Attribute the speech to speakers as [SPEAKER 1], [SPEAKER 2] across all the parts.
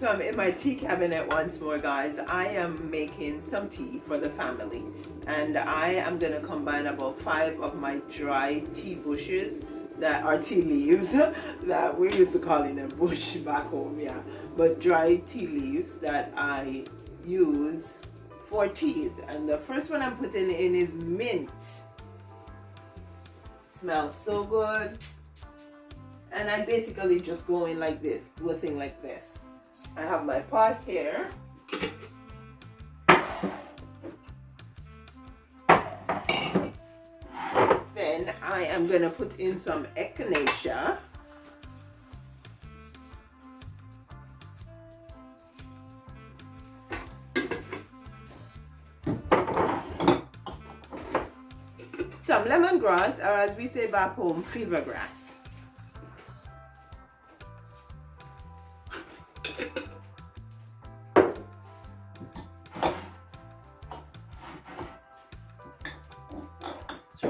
[SPEAKER 1] So I'm in my tea cabinet once more, guys. I am making some tea for the family, and I am gonna combine about 5 of my dry tea bushes that are tea leaves that we used to calling them bush back home, yeah, but dry tea leaves that I use for teas. And the first one I'm putting in is mint. Smells so good. And I basically just go in like this, do a thing like this. I have my pot here. Then I am gonna put in some echinacea. Some lemongrass, or as we say back home, fever grass.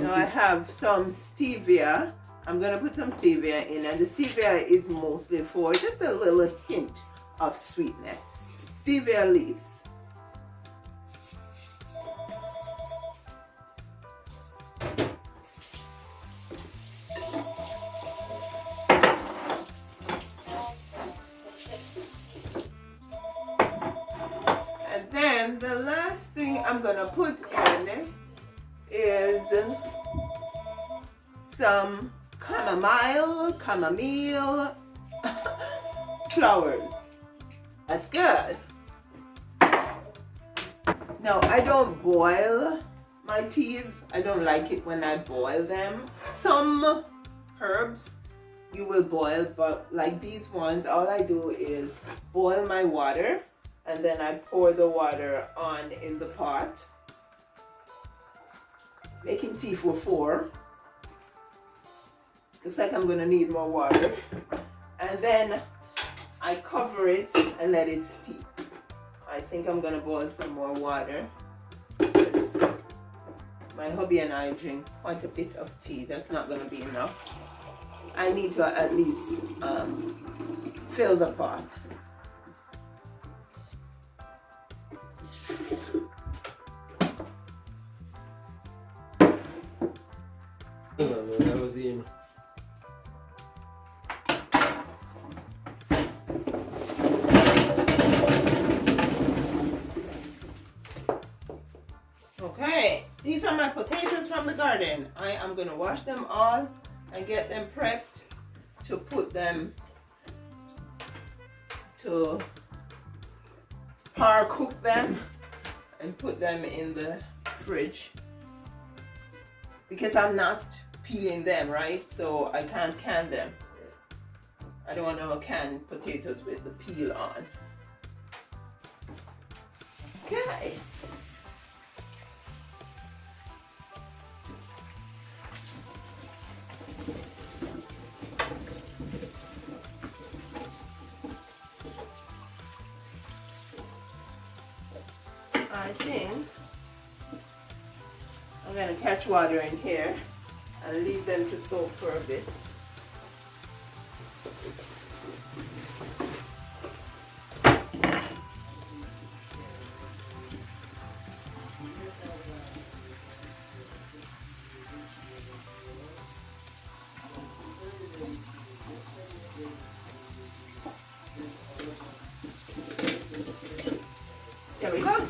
[SPEAKER 1] Now I have some stevia. I'm gonna put some stevia in, and the stevia is mostly for just a little hint of sweetness. Stevia leaves. And then the last thing I'm gonna put in is some chamomile flowers. That's good. Now I don't boil my teas. I don't like it when I boil them. Some herbs you will boil, but like these ones, all I do is boil my water and then I pour the water on in the pot. Making tea for 4. Looks like I'm gonna need more water. And then I cover it and let it steep. I think I'm gonna boil some more water because my hubby and I drink quite a bit of tea. That's not gonna be enough. I need to at least fill the pot.
[SPEAKER 2] That was him.
[SPEAKER 1] Okay, these are my potatoes from the garden. I am going to wash them all and get them prepped to put them to par cook them and put them in the fridge because I'm not peeling them, right? So I can't can them. I don't want to can potatoes with the peel on. Okay. I think I'm going to catch water in here and leave them to soak for a bit. There we go.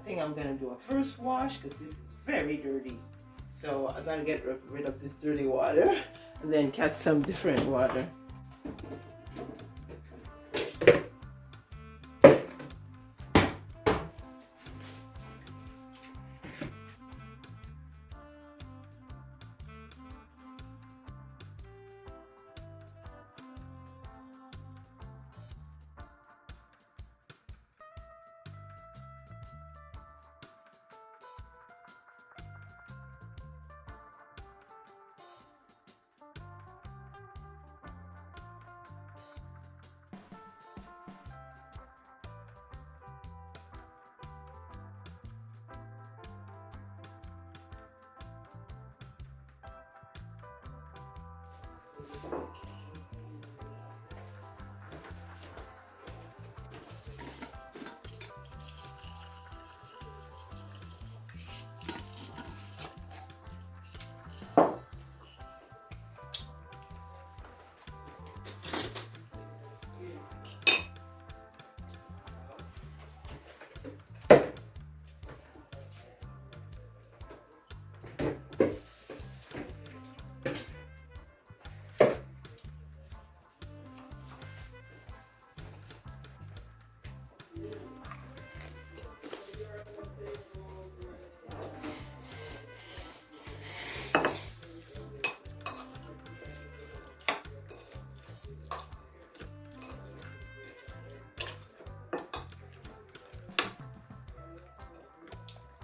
[SPEAKER 1] think I'm gonna do a first wash because this is very dirty. So I gotta get rid of this dirty water and then catch some different water.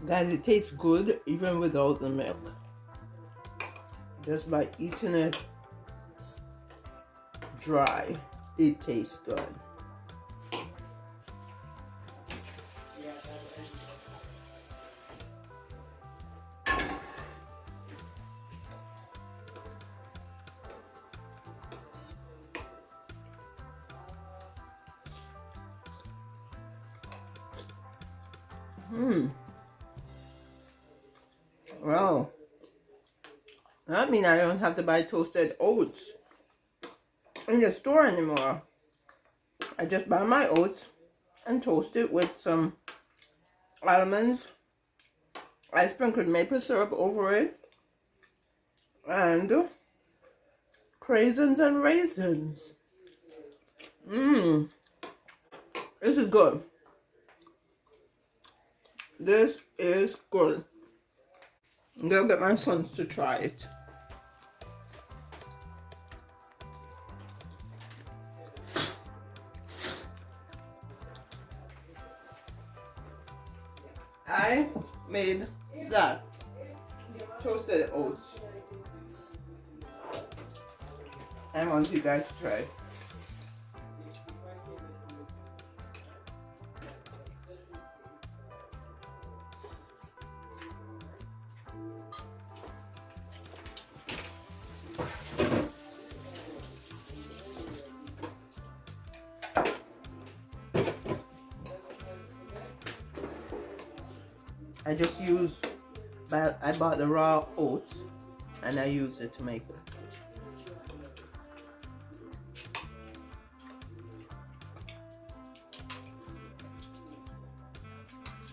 [SPEAKER 1] Guys, it tastes good even without the milk. Just by eating it dry, it tastes good. Well, that means I don't have to buy toasted oats in the store anymore. I just buy my oats and toast it with some almonds. I sprinkled maple syrup over it and craisins and raisins. This is good. This is good. I'm gonna get my sons to try it. I made that toasted oats. I want you guys to try it. I just use, but I bought the raw oats and I used it to make it.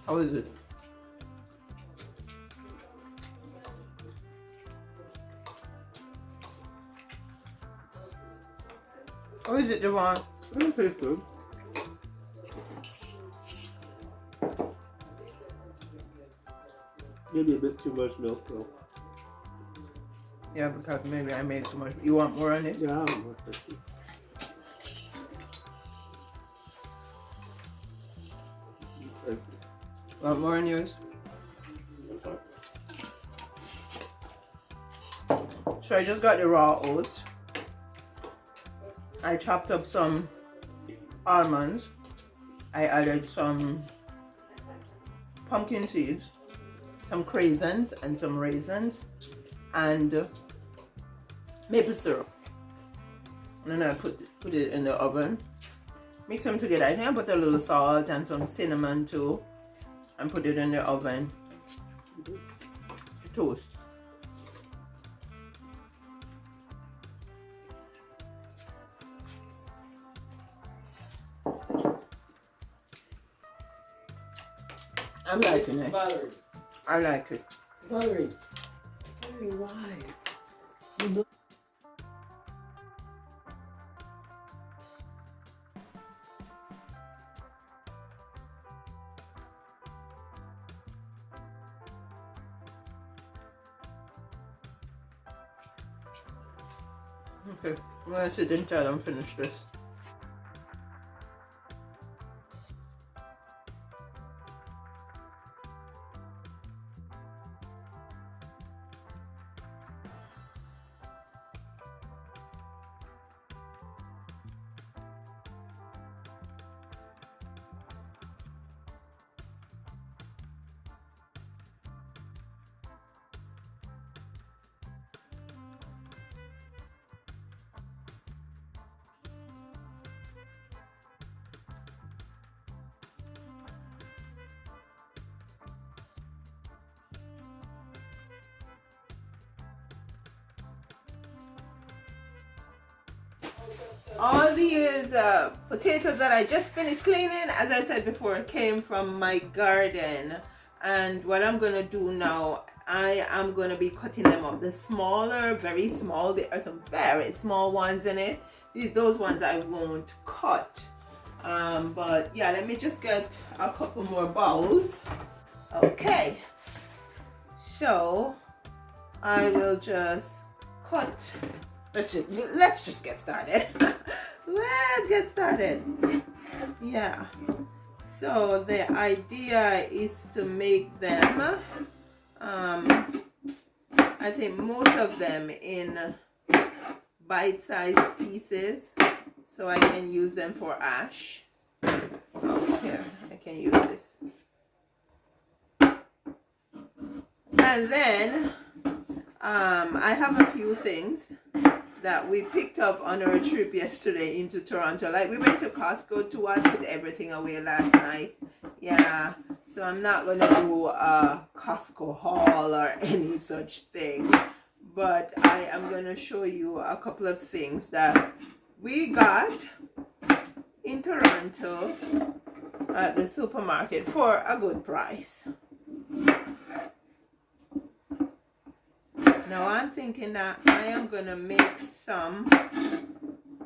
[SPEAKER 1] How is it? How is it, Javon?
[SPEAKER 2] It tastes good. Maybe a bit too much milk though.
[SPEAKER 1] Yeah, because maybe I made too much. You want more on it?
[SPEAKER 2] Yeah, I'm more thirsty.
[SPEAKER 1] Want more on yours? So I just got the raw oats. I chopped up some almonds. I added some pumpkin seeds, some craisins and some raisins, and maple syrup. And then I put it in the oven. Mix them together. I think I put a little salt and some cinnamon too, and put it in the oven to toast. I'm liking it.
[SPEAKER 3] Valerie.
[SPEAKER 1] I like it.
[SPEAKER 3] Valerie. Valerie, why? You know.
[SPEAKER 1] Okay, I'm gonna sit inside and finish this. All these potatoes that I just finished cleaning, as I said before, came from my garden. And what I'm going to do now, I am going to be cutting them up. The smaller, very small, there are some very small ones in it. Those ones I won't cut. But yeah, let me just get a couple more bowls. Okay. So I will just cut. Let's just get started. Let's get started. Yeah. So the idea is to make them, I think most of them in bite-sized pieces, so I can use them for ash. Oh, here, I can use this. And then I have a few things that we picked up on our trip yesterday into Toronto. Like we went to Costco too. I put everything away last night. Yeah, so I'm not gonna do a Costco haul or any such thing, but I am gonna show you a couple of things that we got in Toronto at the supermarket for a good price. Now I'm thinking that I am gonna make some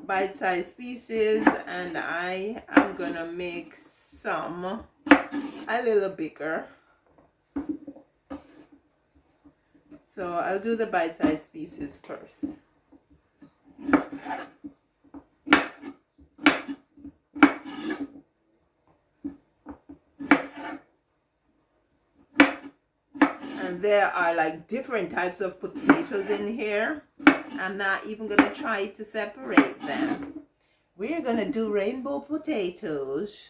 [SPEAKER 1] bite-sized pieces, and I am gonna make some a little bigger. So I'll do the bite-sized pieces first. And there are like different types of potatoes in here. I'm not even gonna try to separate them. We're gonna do rainbow potatoes.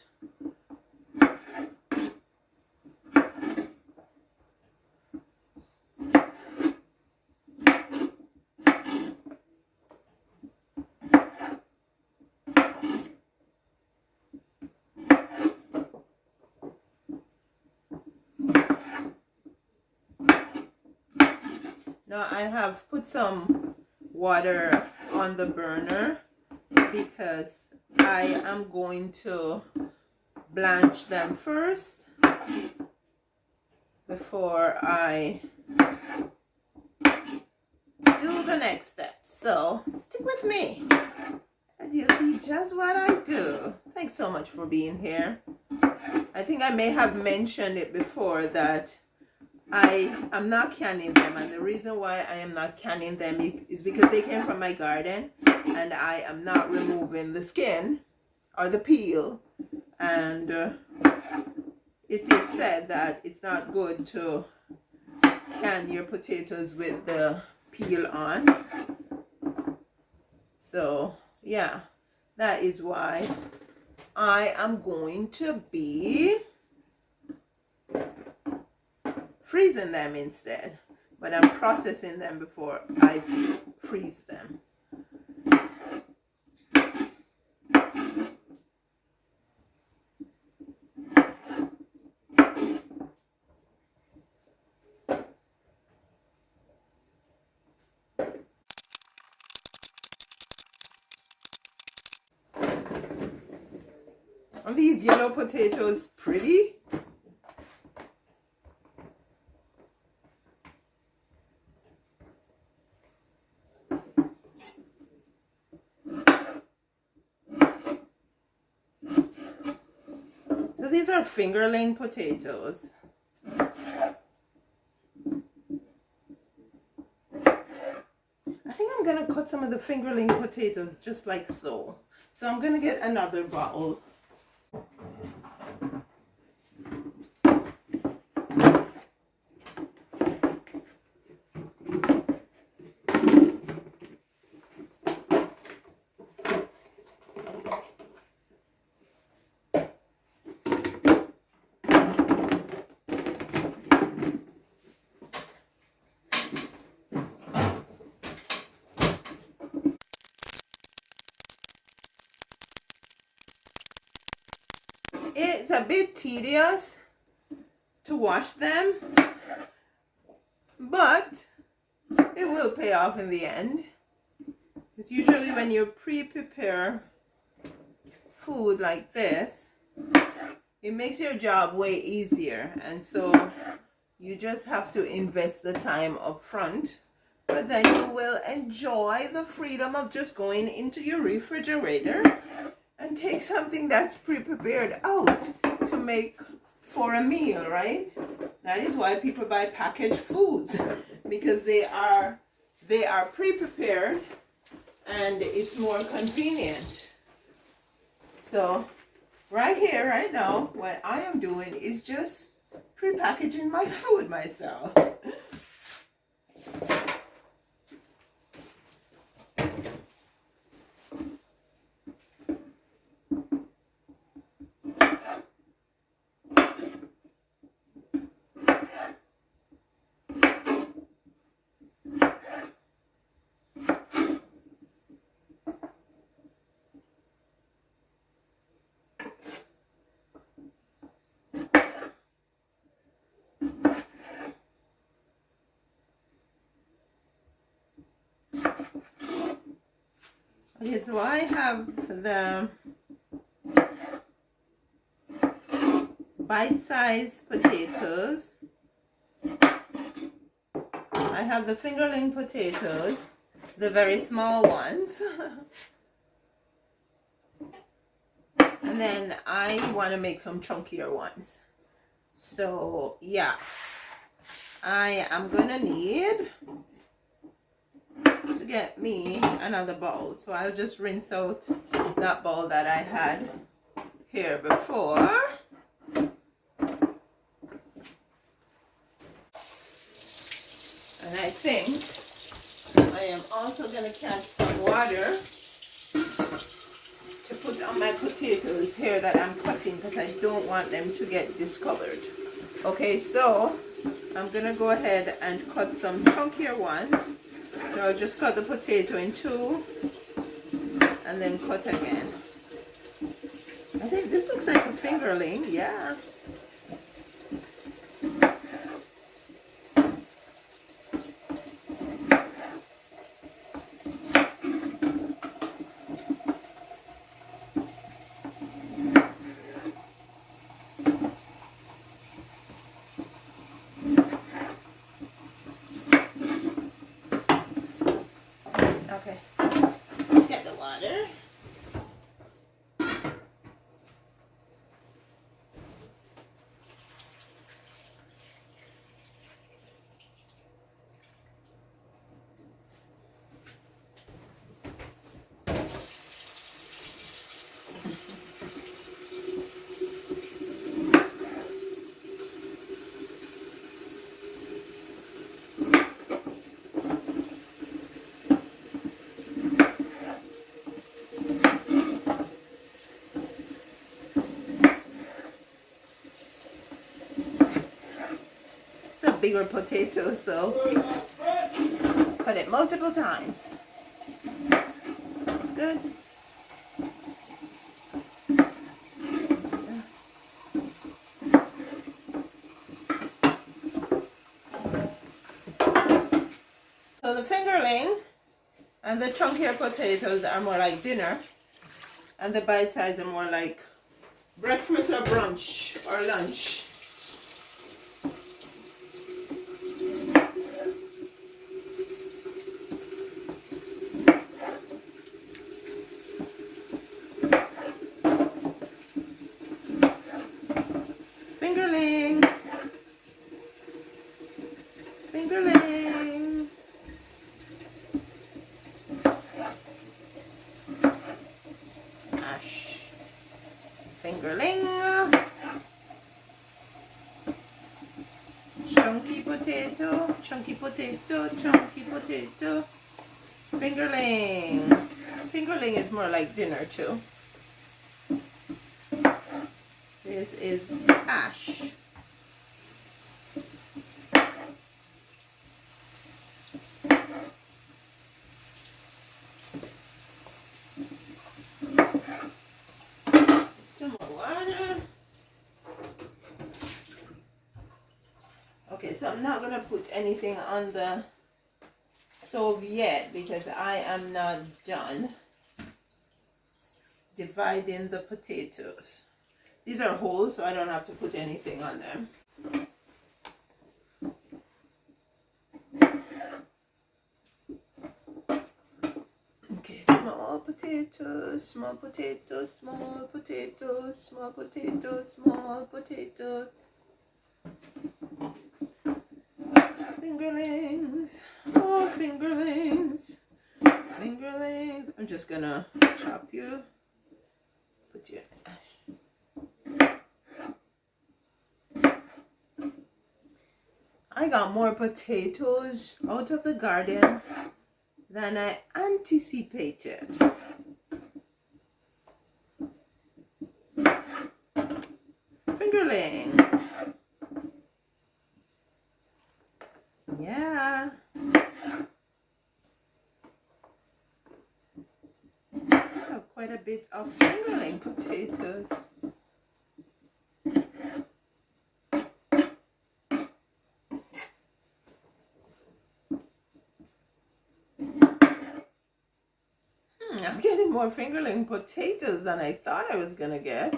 [SPEAKER 1] Now I have put some water on the burner because I am going to blanch them first before I do the next step. So stick with me and you'll see just what I do. Thanks so much for being here. I think I may have mentioned it before that I am not canning them, and the reason why I am not canning them is because they came from my garden and I am not removing the skin or the peel, and it is said that it's not good to can your potatoes with the peel on. So yeah, that is why I am going to be freezing them instead, but I'm processing them before I freeze them. Are these yellow potatoes pretty? these are fingerling potatoes. I think I'm gonna cut some of the fingerling potatoes just like so. So I'm gonna get another bowl. It's a bit tedious to wash them, but it will pay off in the end. Because usually when you pre-prepare food like this, it makes your job way easier, and so you just have to invest the time up front, but then you will enjoy the freedom of just going into your refrigerator and take something that's pre-prepared out to make for a meal, right? That is why people buy packaged foods, because they are pre-prepared and it's more convenient. So right here, right now, what I am doing is just pre-packaging my food myself. Okay, so I have the bite-sized potatoes. I have the fingerling potatoes, the very small ones. And then I want to make some chunkier ones. So yeah, I am gonna need to get me another bowl. So I'll just rinse out that bowl that I had here before. And I think I am also going to catch some water to put on my potatoes here that I'm cutting, because I don't want them to get discolored. Okay, so I'm going to go ahead and cut some chunkier ones. So I'll just cut the potato in two and then cut again. I think this looks like a fingerling, yeah. Okay, let's get the water. Bigger potato, so cut it multiple times. Good. So the fingerling and the chunkier potatoes are more like dinner, and the bite size are more like breakfast or brunch or lunch. fingerling, chunky potato, chunky potato, chunky potato, fingerling. Fingerling is more like dinner too. This is hash. Some more water. Okay, so I'm not gonna put anything on the stove yet because I am not done dividing the potatoes. These are whole, so I don't have to put anything on them. Okay, small potatoes, small potatoes, small potatoes, small potatoes, small potatoes. Fingerlings, oh fingerlings, fingerlings. I'm just gonna chop you, put you. I got more potatoes out of the garden than I anticipated. Fingerling. Yeah. I have quite a bit of fingerling potatoes. I'm getting more fingerling potatoes than I thought I was gonna get.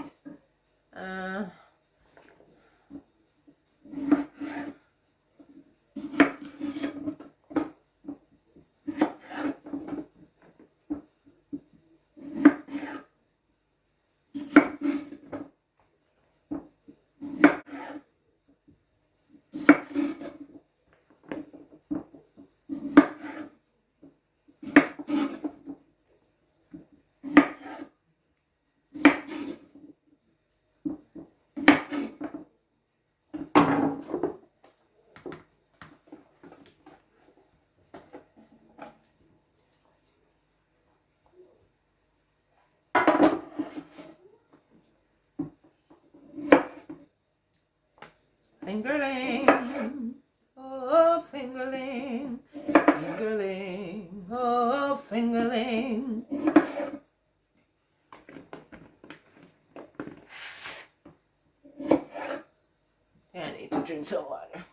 [SPEAKER 1] Fingerling, oh fingerling, fingerling, oh fingerling. I need to drink some water.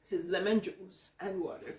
[SPEAKER 1] This is lemon juice and water.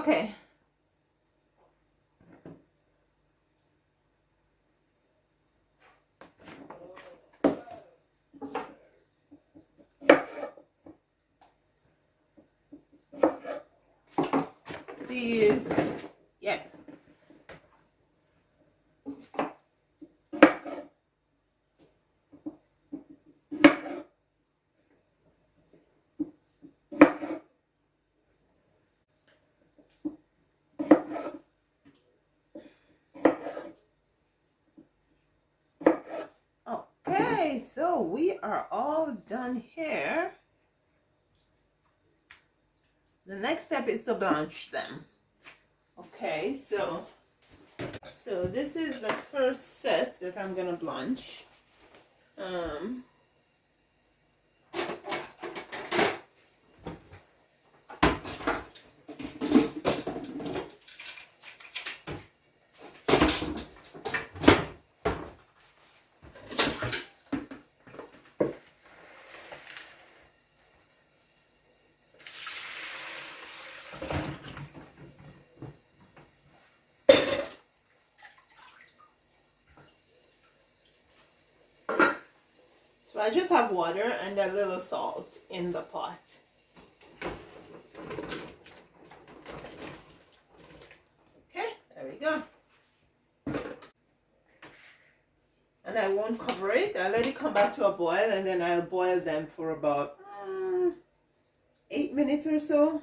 [SPEAKER 1] Okay. These, yeah. Okay, so we are all done here. The next step is to blanch them. Okay, so this is the first set that I'm gonna blanch. So I just have water and a little salt in the pot. Okay, there we go. And I won't cover it. I'll let it come back to a boil, and then I'll boil them for about 8 minutes or so.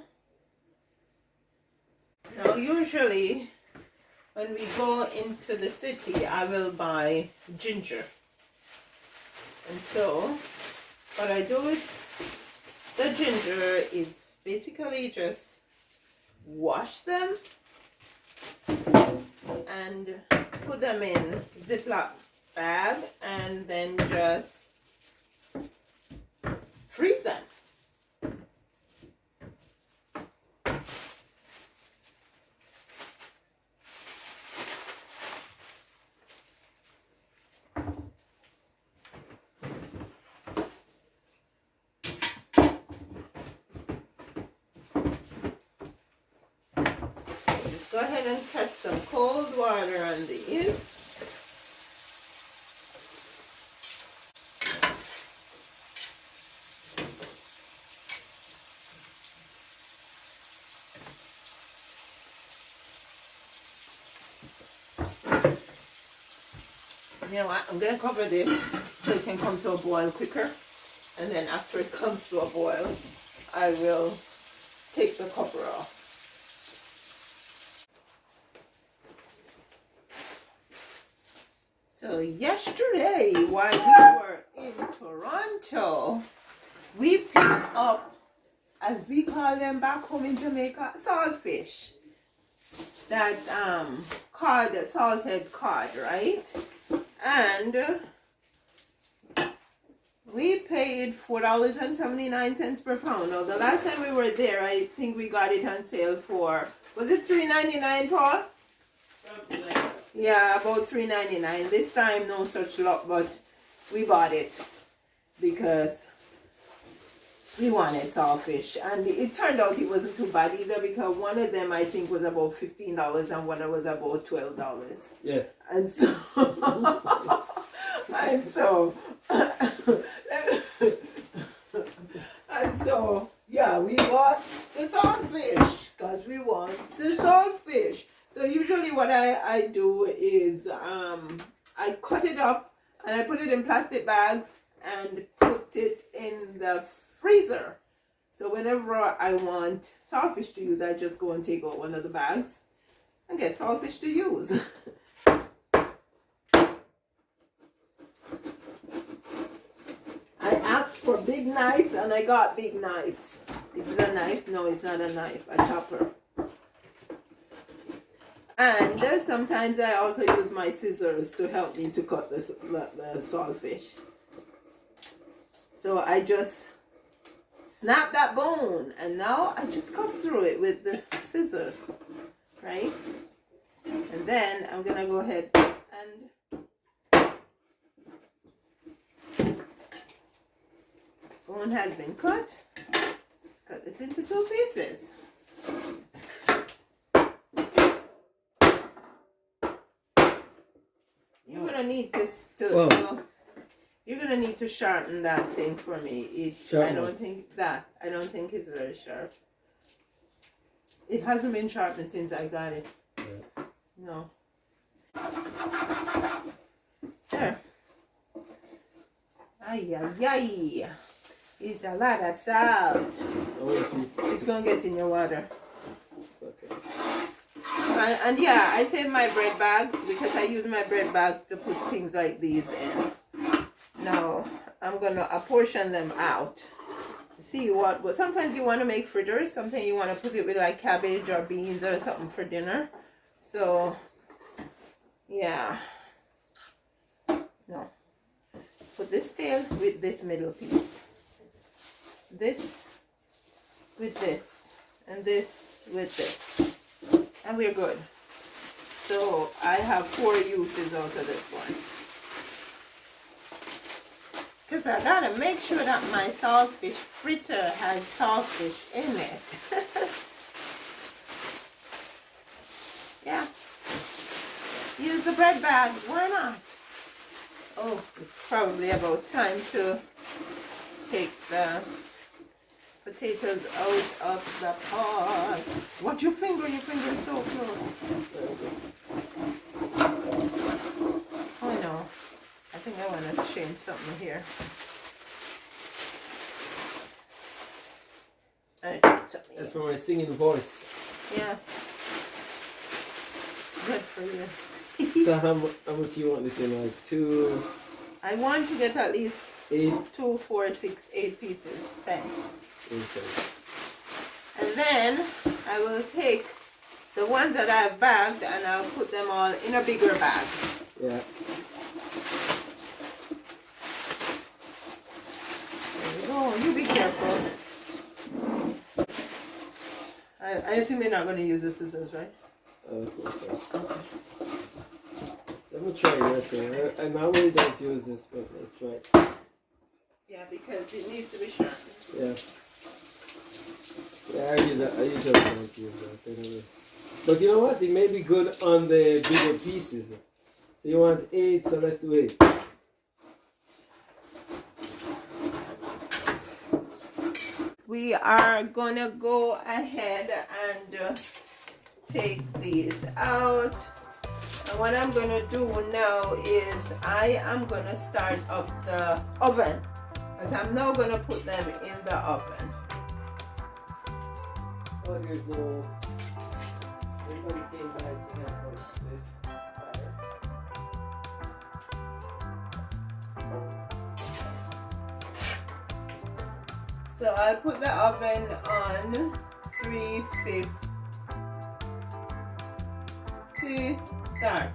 [SPEAKER 1] Now usually when we go into the city, I will buy ginger. And so what I do is the ginger is basically just wash them and put them in Ziploc bag and then just freeze them. Go ahead and catch some cold water on these. You know what? I'm going to cover this so it can come to a boil quicker. And then after it comes to a boil, I will take the cover off. So yesterday, while we were in Toronto, we picked up, as we call them back home in Jamaica, saltfish. That's cod, salted cod, right? And we paid $4.79 per pound. Now, the last time we were there, I think we got it on sale for, was it $3.99, Paul? Yeah, about $3.99. This time, no such luck, but we bought it because we wanted saltfish. And it turned out it wasn't too bad either, because one of them, I think, was about $15 and one was about $12.
[SPEAKER 2] Yes.
[SPEAKER 1] And so, and so, yeah, we bought the saltfish because we want the saltfish. So usually what I do is I cut it up and I put it in plastic bags and put it in the freezer. So whenever I want saltfish to use, I just go and take out one of the bags and get saltfish to use. I asked for big knives and I got big knives. Is this a knife? No, it's not a knife, a chopper. And sometimes I also use my scissors to help me to cut the saltfish. So I just snap that bone and now I just cut through it with the scissors, right? And then I'm gonna go ahead and bone has been cut. Let's cut this into 2 pieces. You're gonna need you're gonna need to sharpen that thing for me. I don't think it's very sharp. It hasn't been sharpened since I got it.
[SPEAKER 2] Yeah.
[SPEAKER 1] No. There. Ay, ay, ay. It's a lot of salt. It's gonna get in your water.
[SPEAKER 2] It's okay.
[SPEAKER 1] And yeah, I save my bread bags because I use my bread bag to put things like these in. Now, I'm gonna apportion them out to see what sometimes you want to make fritters, sometimes you want to put it with like cabbage or beans or something for dinner. So, yeah. No. Put this tail with this middle piece. This with this. And this with this. And we're good. So I have 4 uses out of this one. Because I gotta make sure that my saltfish fritter has saltfish in it. Yeah. Use the bread bag. Why not? Oh, it's probably about time to take the potatoes out of the pot. Watch your finger is so close. Oh no, I think I want to change something here.
[SPEAKER 2] That's for my singing voice.
[SPEAKER 1] Yeah. Good for you.
[SPEAKER 2] So how much you want this in? Like 2?
[SPEAKER 1] I want to get at least
[SPEAKER 2] 8.
[SPEAKER 1] 2, 4, 6, 8 pieces. Thanks.
[SPEAKER 2] Okay.
[SPEAKER 1] And then I will take the ones that I've bagged and I'll put them all in a bigger bag.
[SPEAKER 2] Yeah.
[SPEAKER 1] There we go. You be careful. I assume you're not going to use the scissors, right?
[SPEAKER 2] Oh, it's okay. I'm gonna try that thing. I normally don't use this, but let's try it.
[SPEAKER 1] Yeah, because it needs to be sharp.
[SPEAKER 2] Yeah. Yeah, I usually don't use that anyway. But you know what? It may be good on the bigger pieces. So you want 8, so let's do 8.
[SPEAKER 1] We are gonna go ahead and take these out. And what I'm gonna do now is I am gonna start up the oven, because I'm now gonna put them in the oven.
[SPEAKER 2] Oh, there's no. Everybody came back to help us with fire.
[SPEAKER 1] So I'll put the oven on 350. Start.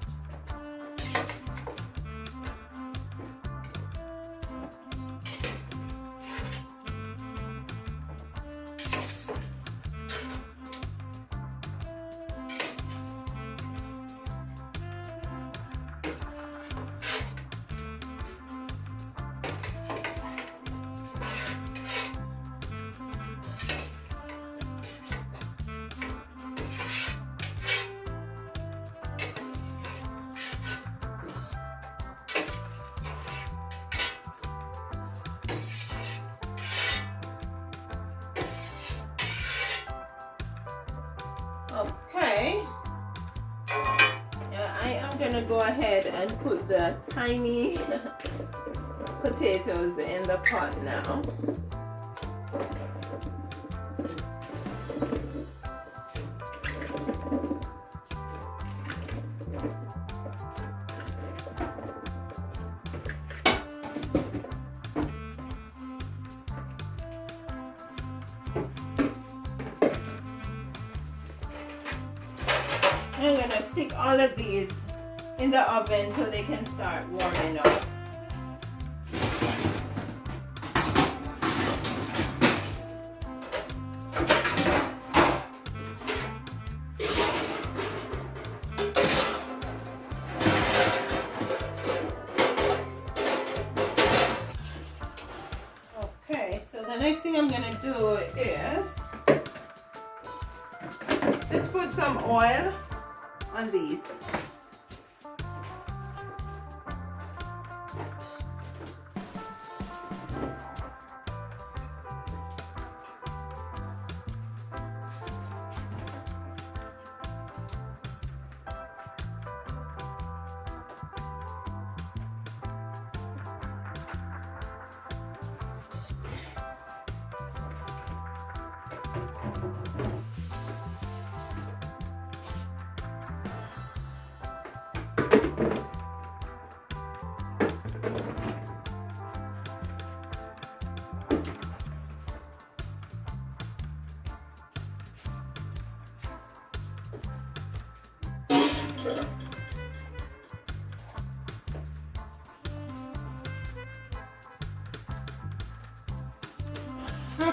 [SPEAKER 1] Okay. I am gonna go ahead and put the tiny potatoes in the pot now. I'm gonna stick all of these in the oven so they can start warming up. Okay, so the next thing I'm gonna do is just put some oil on these.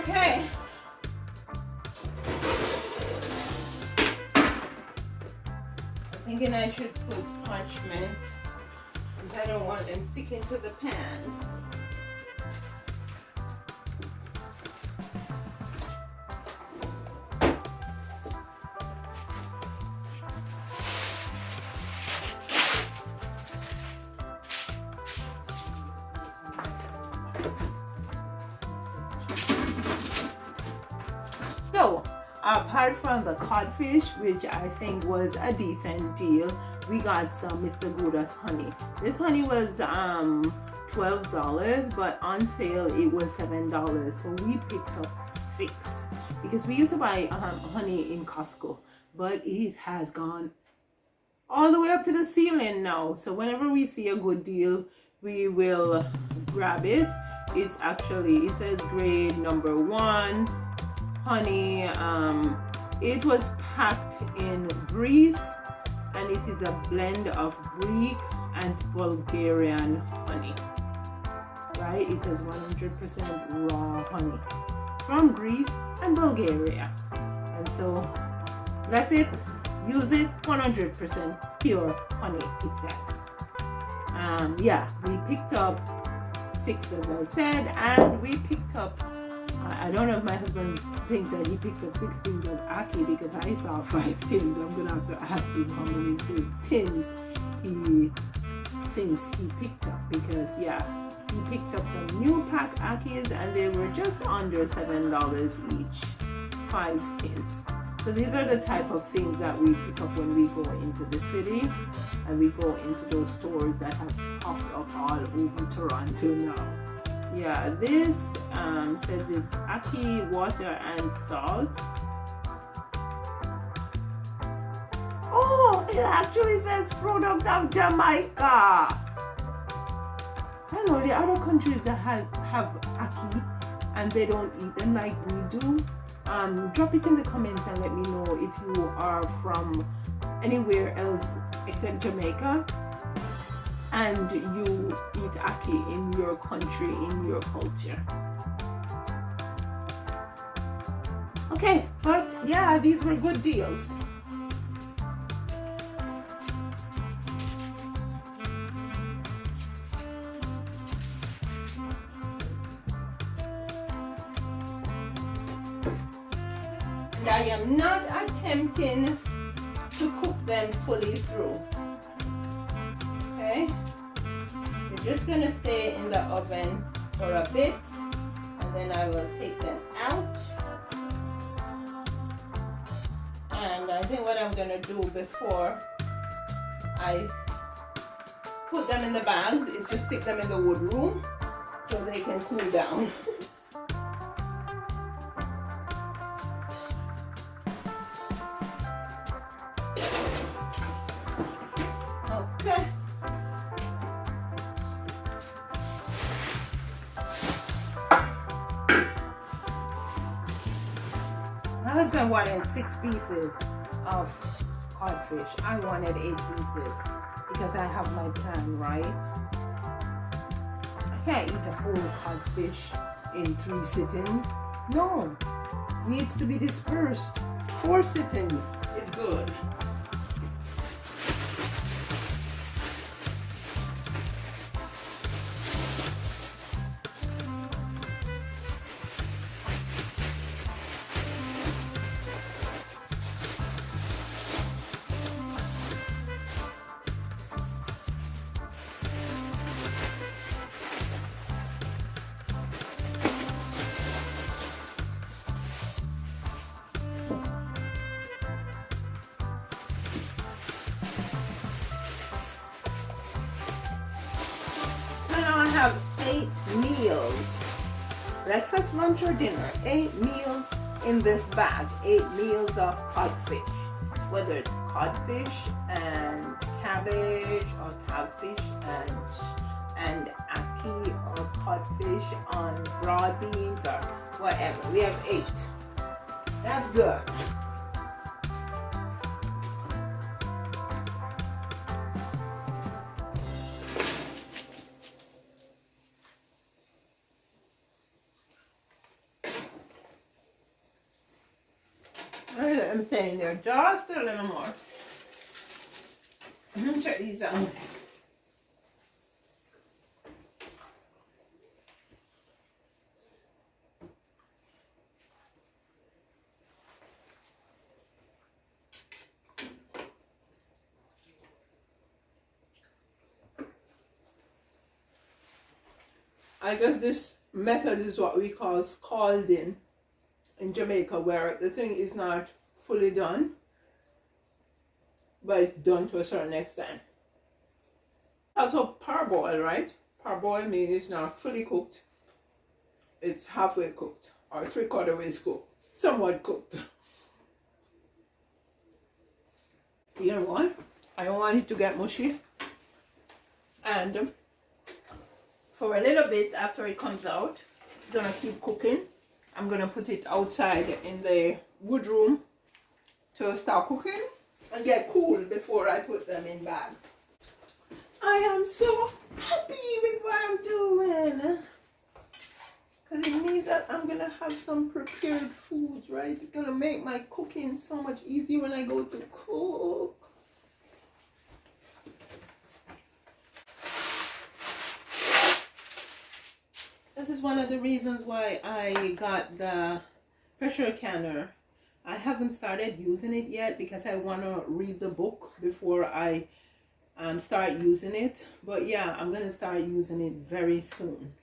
[SPEAKER 1] Okay. I'm thinking I should put parchment because I don't want them sticking to the pan. So, apart from the codfish, which I think was a decent deal, we got some Mr. Gouda's honey. This honey was $12, but on sale it was $7. So we picked up 6 because we used to buy honey in Costco, but it has gone all the way up to the ceiling now. So whenever we see a good deal, we will grab it. It's actually, it says grade number 1 honey. It was packed in Greece, and it is a blend of Greek and Bulgarian honey, right? It says 100% raw honey from Greece and Bulgaria. And so that's it. Use it. 100% pure honey, it says. Yeah, we picked up 6, as I said, and we picked up, I don't know if my husband thinks that he picked up 6 tins of Acre because I saw 5 tins. I'm gonna have to ask him how many tins he thinks he picked up, because yeah, he picked up some new pack Acres and they were just under $7 each, 5 tins. So these are the type of things that we pick up when we go into the city and we go into those stores that have popped up all over Toronto now. Yeah, this says it's Acre water and salt. Oh, it actually says product of Jamaica. I know the other countries that have Acre and they don't eat them like we do. Drop it in the comments and let me know if you are from anywhere else except Jamaica and you eat Acre in your country, in your culture. Okay, but yeah, these were good deals. And I am not attempting to cook them fully through. Okay, they're just gonna stay in the oven for a bit and then I will take them out. And I think what I'm gonna do before I put them in the bags is just stick them in the wood room so they can cool down. Okay. My husband wanted 6 pieces of codfish. I wanted 8 pieces because I have my plan, right? I can't eat a whole codfish in 3 sittings. No, needs to be dispersed. 4 sittings is good. Have 8 meals, breakfast, lunch, or dinner. 8 meals in this bag. 8 meals of codfish, whether it's codfish and cabbage or codfish and ackee or codfish on broad beans or whatever. We have 8. That's good. let them stay in there just a little more. Check these out. I guess this method is what we call scalding in Jamaica, where the thing is not fully done, but it's done to a certain extent. Also parboil, right? Parboil means it's not fully cooked. It's halfway cooked or 3/4 ways cooked, somewhat cooked. You know what? I don't want it to get mushy. And for a little bit after it comes out, it's gonna keep cooking. I'm gonna put it outside in the wood room to start cooking and get cool before I put them in bags. I am so happy with what I'm doing, because it means that I'm gonna have some prepared foods, right? It's gonna make my cooking so much easier when I go to cook. This is one of the reasons why I got the pressure canner. I haven't started using it yet because I want to read the book before I start using it. But yeah, I'm going to start using it very soon.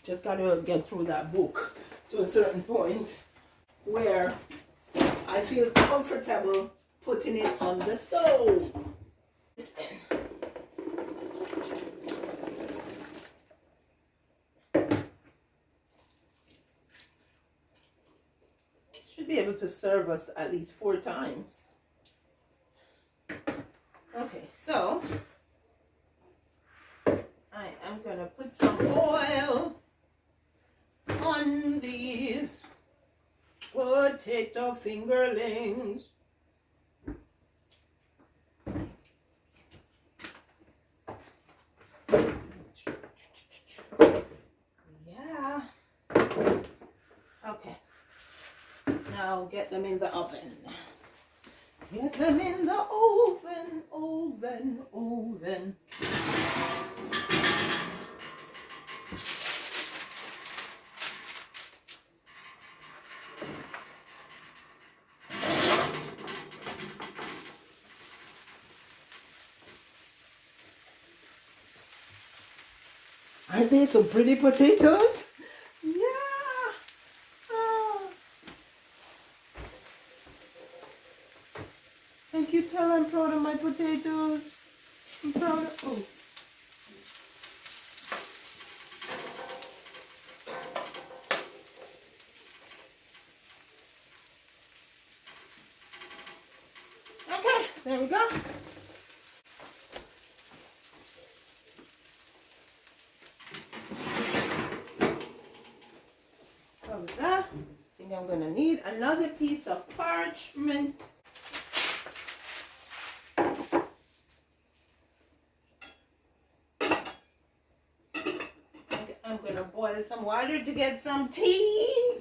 [SPEAKER 1] Just got to get through that book to a certain point where I feel comfortable putting it on the stove. Should be able to serve us at least 4 times. Okay, so I am gonna put some oil on these potato fingerlings. Yeah. Okay. Now get them in the oven. Get them in the oven, oven, oven. Aren't they some pretty potatoes? Yeah. Oh. Can't you tell I'm proud of my potatoes? I'm proud of... Oh. Okay, there we go. Close that. I think I'm gonna need another piece of parchment. Okay, I'm gonna boil some water to get some tea.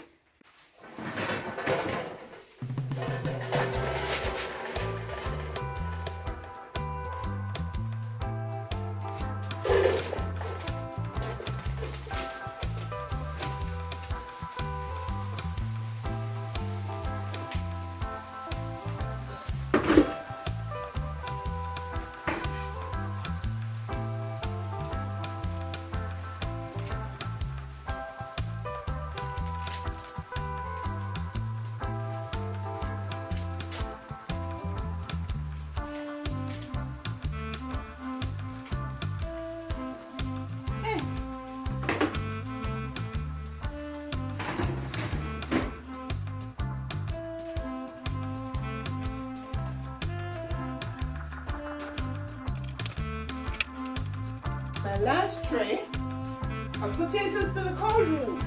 [SPEAKER 1] My last tray of potatoes to the cold room.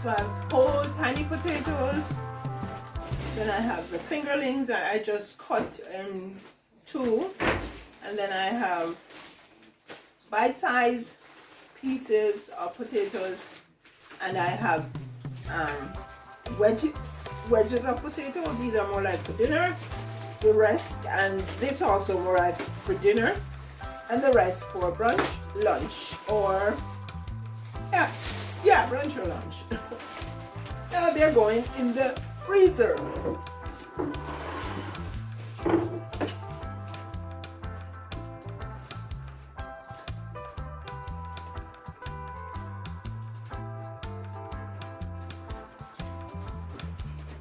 [SPEAKER 1] So I have whole tiny potatoes. Then I have the fingerlings that I just cut in two. And then I have bite-sized pieces of potatoes. And I have wedges of potato. These are more like for dinner. The rest, and this also more like for dinner. And the rest for brunch, lunch, or yeah, brunch or lunch. Now they're going in the freezer.